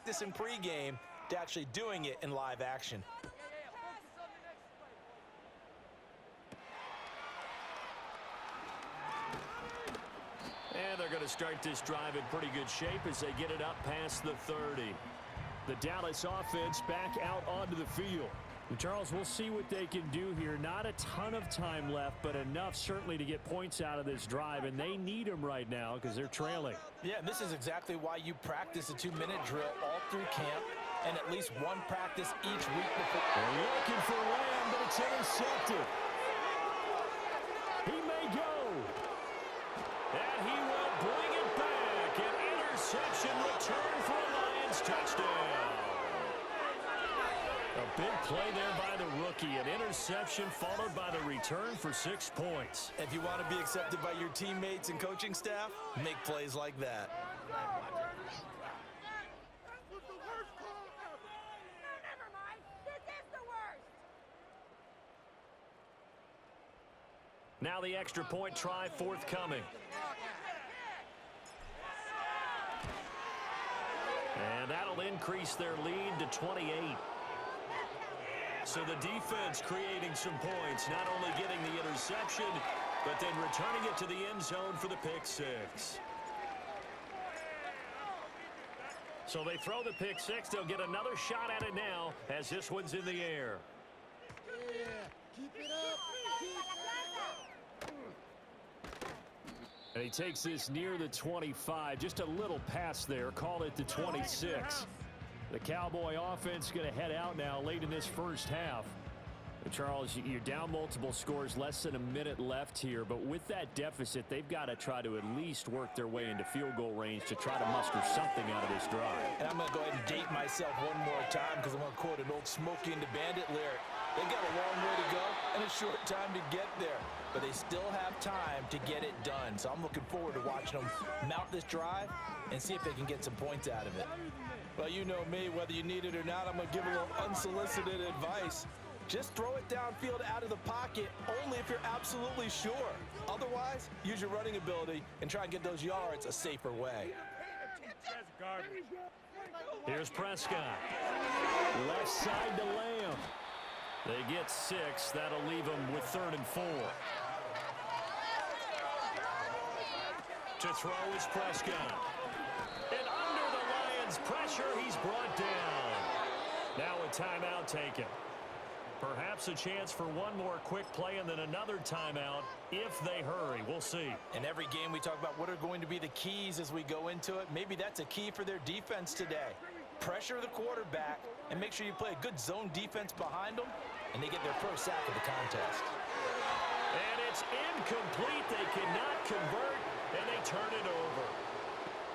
practice in pregame to actually doing it in live action. And they're going to start this drive in pretty good shape as they get it up past the 30. The Dallas offense back out onto the field. And Charles, we'll see what they can do here. Not a ton of time left, but enough certainly to get points out of this drive, and they need them right now because they're trailing. Yeah, and this is exactly why you practice a 2-minute drill all through camp and at least one practice each week before. They're looking for Lamb, but it's intercepted. He may go. And he will bring it back. An interception return for a Lions touchdown. A big play there by the rookie. An interception followed by the return for 6 points. If you want to be accepted by your teammates and coaching staff, make plays like that. Now the extra point try forthcoming. And that'll increase their lead to 28. So the defense creating some points, not only getting the interception, but then returning it to the end zone for the pick six. So they throw the pick six. They'll get another shot at it now as this one's in the air. Yeah, keep it up. Keep it up. And he takes this near the 25. Just a little pass there. Call it the 26. The Cowboy offense going to head out now late in this first half. Charles, you're down multiple scores, less than a minute left here. But with that deficit, they've got to try to at least work their way into field goal range to try to muster something out of this drive. And I'm going to go ahead and date myself one more time because I'm going to quote an old Smokey and the Bandit lyric. They've got a long way to go and a short time to get there. But they still have time to get it done. So I'm looking forward to watching them mount this drive and see if they can get some points out of it. Well, you know me, whether you need it or not, I'm going to give a little unsolicited advice. Just throw it downfield out of the pocket only if you're absolutely sure. Otherwise, use your running ability and try and get those yards a safer way. Here's Prescott. Left side to Lamb. They get 6. That'll leave them with 3rd and 4. To throw is Prescott. And under the Lions' pressure, he's brought down. Now a timeout taken. Perhaps a chance for one more quick play and then another timeout if they hurry. We'll see. In every game we talk about what are going to be the keys as we go into it. Maybe that's a key for their defense today. Pressure the quarterback and make sure you play a good zone defense behind them, and they get their first sack of the contest. And it's incomplete. They cannot convert, and they turn it over.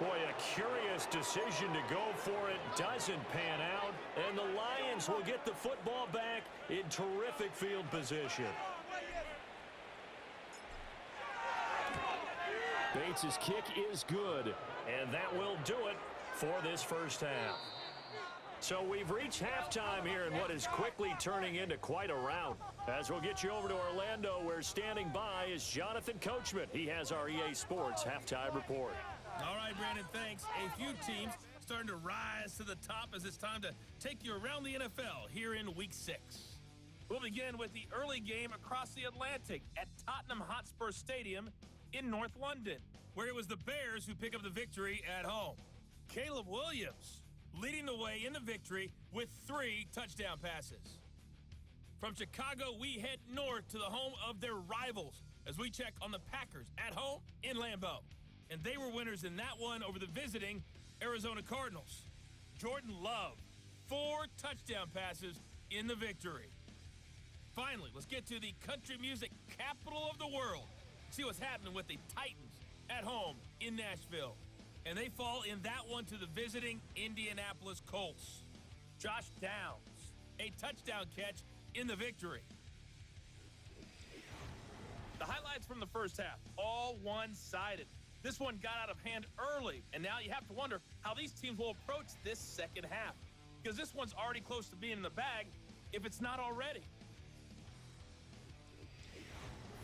Boy, a curious decision to go for it. Doesn't pan out. And the Lions will get the football back in terrific field position. Bates' kick is good. And that will do it for this first half. So we've reached halftime here in what is quickly turning into quite a rout. As we'll get you over to Orlando, where standing by is Jonathan Coachman. He has our EA Sports halftime report. All right, Brandon, thanks. A few teams starting to rise to the top as it's time to take you around the NFL here in Week 6. We'll begin with the early game across the Atlantic at Tottenham Hotspur Stadium in North London, where it was the Bears who pick up the victory at home. Caleb Williams leading the way in the victory with 3 touchdown passes. From Chicago, we head north to the home of their rivals as we check on the Packers at home in Lambeau. And they were winners in that one over the visiting Arizona Cardinals. Jordan Love, 4 touchdown passes in the victory. Finally, let's get to the country music capital of the world. See what's happening with the Titans at home in Nashville. And they fall in that one to the visiting Indianapolis Colts. Josh Downs, a touchdown catch in the victory. The highlights from the first half, all one-sided. This one got out of hand early, and now you have to wonder how these teams will approach this second half, because this one's already close to being in the bag if it's not already.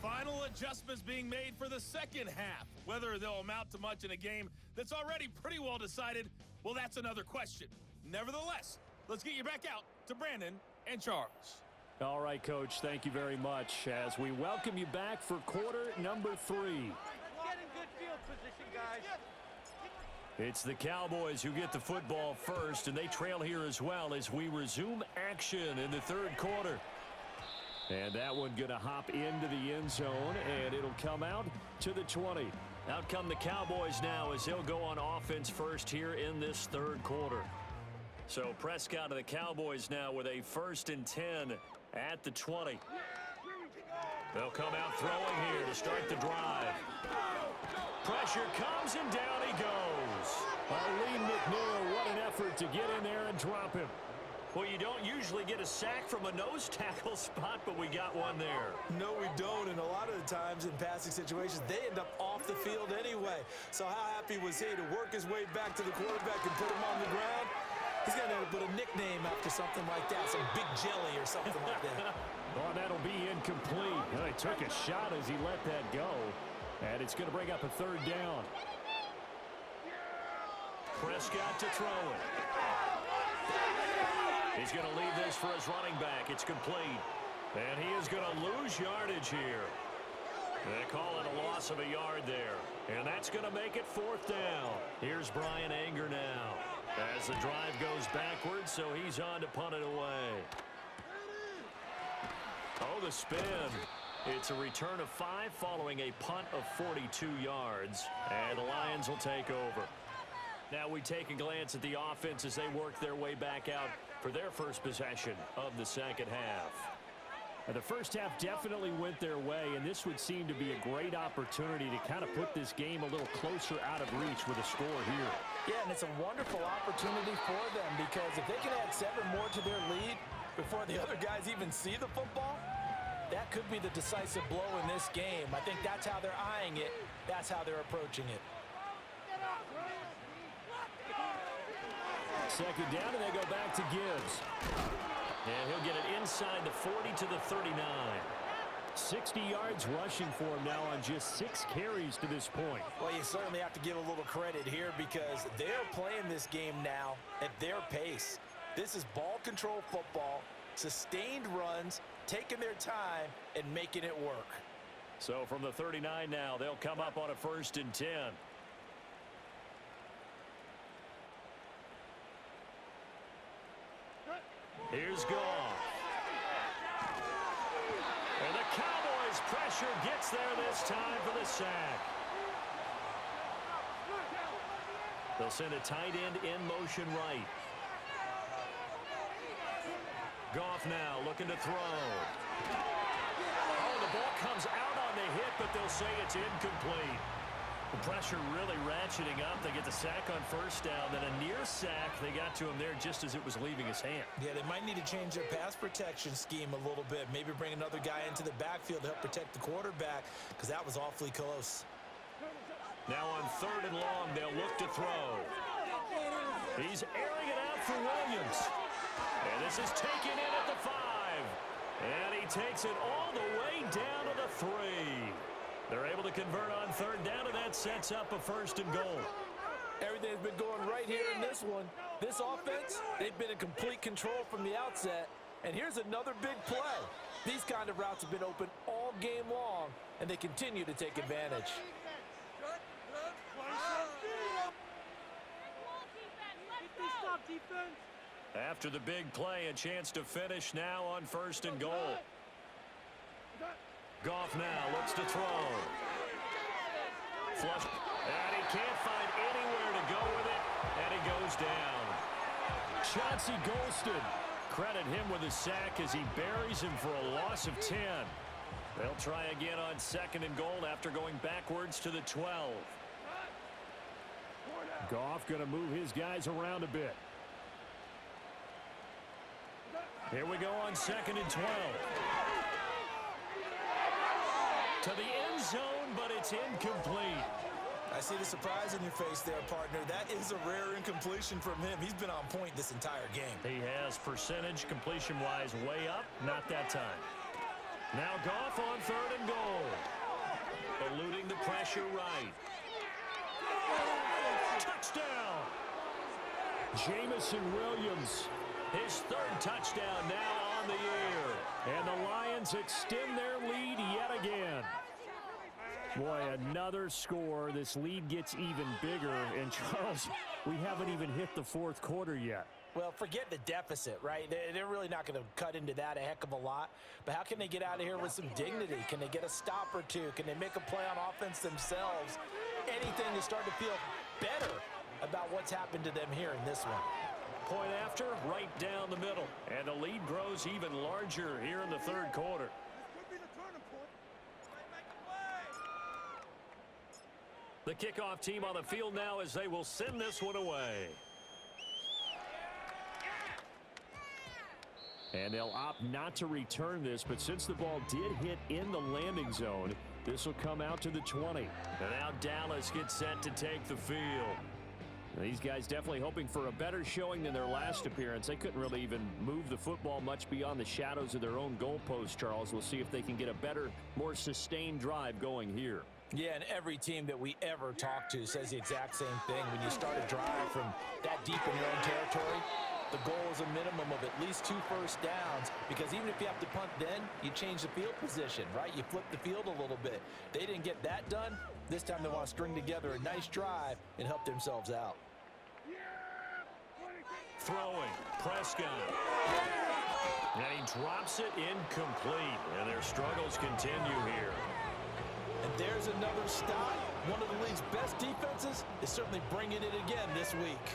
Final adjustments being made for the second half. Whether they'll amount to much in a game that's already pretty well decided, Well, that's another question. Nevertheless, let's get you back out to Brandon and Charles. All right, Coach, thank you very much as we welcome you back for quarter number 3. Let's get in good field position, guys. It's the Cowboys who get the football first, and they trail here as well as we resume action in the third quarter. And that one going to hop into the end zone, and it'll come out to the 20. Out come the Cowboys now as they'll go on offense first here in this third quarter. So Prescott of the Cowboys now with a 1st and 10 at the 20. They'll come out throwing here to start the drive. Pressure comes, and down he goes. Arlene McNeil, what an effort to get in there and drop him. Well, you don't usually get a sack from a nose tackle spot, but we got one there. No, we don't, and a lot of the times in passing situations, they end up off the field anyway. So how happy was he to work his way back to the quarterback and put him on the ground? He's going to put a nickname after something like that, some Big Jelly or something like that. Oh, that'll be incomplete. Well, he took a shot as he let that go, and it's going to bring up a 3rd down. Prescott to throw it. He's going to leave this for his running back. It's complete. And he is going to lose yardage here. They call it a loss of a yard there. And that's going to make it 4th down. Here's Brian Anger now as the drive goes backwards, so he's on to punt it away. Oh, the spin. It's a return of 5 following a punt of 42 yards. And the Lions will take over. Now we take a glance at the offense as they work their way back out for their first possession of the second half. And the first half definitely went their way, and this would seem to be a great opportunity to kind of put this game a little closer out of reach with a score here. Yeah, and it's a wonderful opportunity for them because if they can add 7 more to their lead before the other guys even see the football, that could be the decisive blow in this game. I think that's how they're eyeing it. That's how they're approaching it. Second down, and they go back to Gibbs. And he'll get it inside the 40 to the 39. 60 yards rushing for him now on just 6 carries to this point. Well, you certainly have to give a little credit here because they're playing this game now at their pace. This is ball control football, sustained runs, taking their time, and making it work. So from the 39 now, they'll come up on a 1st and 10. Here's Goff. And the Cowboys pressure gets there this time for the sack. They'll send a tight end in motion right. Goff now looking to throw. Oh, the ball comes out on the hit, but they'll say it's incomplete. The pressure really ratcheting up. They get the sack on 1st down, then a near sack. They got to him there just as it was leaving his hand. Yeah, they might need to change their pass protection scheme a little bit. Maybe bring another guy into the backfield to help protect the quarterback because that was awfully close. Now on 3rd and long, they'll look to throw. He's airing it out for Williams. And this is taken in at the 5. And he takes it all the way down to the 3. They're able to convert on 3rd down, and that sets up a 1st and goal. Everything's been going right here in this one. This offense, they've been in complete control from the outset. And here's another big play. These kind of routes have been open all game long, and they continue to take advantage. After the big play, a chance to finish now on 1st and goal. Goff now looks to throw. Flush. And he can't find anywhere to go with it. And he goes down. Chauncey Golston. Credit him with a sack as he buries him for a loss of 10. They'll try again on 2nd and goal after going backwards to the 12. Goff going to move his guys around a bit. Here we go on 2nd and 12. To the end zone, but it's incomplete. I see the surprise in your face there, partner. That is a rare incompletion from him. He's been on point this entire game. He has percentage completion-wise way up. Not that time. Now Goff on 3rd and goal. Eluding the pressure right. Touchdown! Jamison Williams, his third touchdown now on the air. And the Lions extend their lead yet again. Boy, another score. This lead gets even bigger. And, Charles, we haven't even hit the fourth quarter yet. Well, forget the deficit, right? They're really not going to cut into that a heck of a lot. But how can they get out of here with some dignity? Can they get a stop or two? Can they make a play on offense themselves? Anything to start to feel better about what's happened to them here in this one. Point after, right down the middle. And the lead grows even larger here in the third quarter. The kickoff team on the field now as they will send this one away. And they'll opt not to return this, but since the ball did hit in the landing zone, this will come out to the 20. And now Dallas gets set to take the field. These guys definitely hoping for a better showing than their last appearance. They couldn't really even move the football much beyond the shadows of their own goalpost, Charles. We'll see if they can get a better, more sustained drive going here. Yeah, and every team that we ever talk to says the exact same thing. When you start a drive from that deep in your own territory, the goal is a minimum of at least 2 first downs, because even if you have to punt then, you change the field position, right? You flip the field a little bit. They didn't get that done. This time they want to string together a nice drive and help themselves out. Throwing, Prescott. And he drops it incomplete, and their struggles continue here. And there's another stop. One of the league's best defenses is certainly bringing it again this week.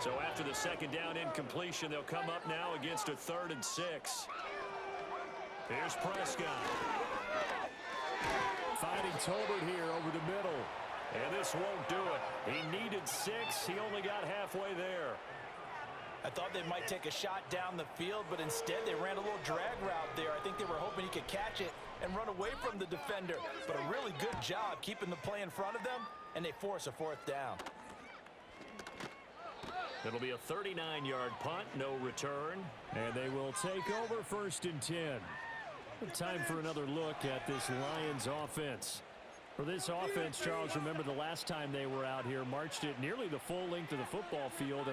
So after the second down incompletion, they'll come up now against a 3rd and 6. Here's Prescott. Finding Tolbert here over the middle. And this won't do it. He needed 6. He only got halfway there. I thought they might take a shot down the field, but instead they ran a little drag route there. I think they were hoping he could catch it and run away from the defender. But a really good job keeping the play in front of them, and they force a 4th down. It'll be a 39-yard punt, no return. And they will take over 1st and 10. Time for another look at this Lions offense. For this offense, Charles, remember the last time they were out here, marched it nearly the full length of the football field. And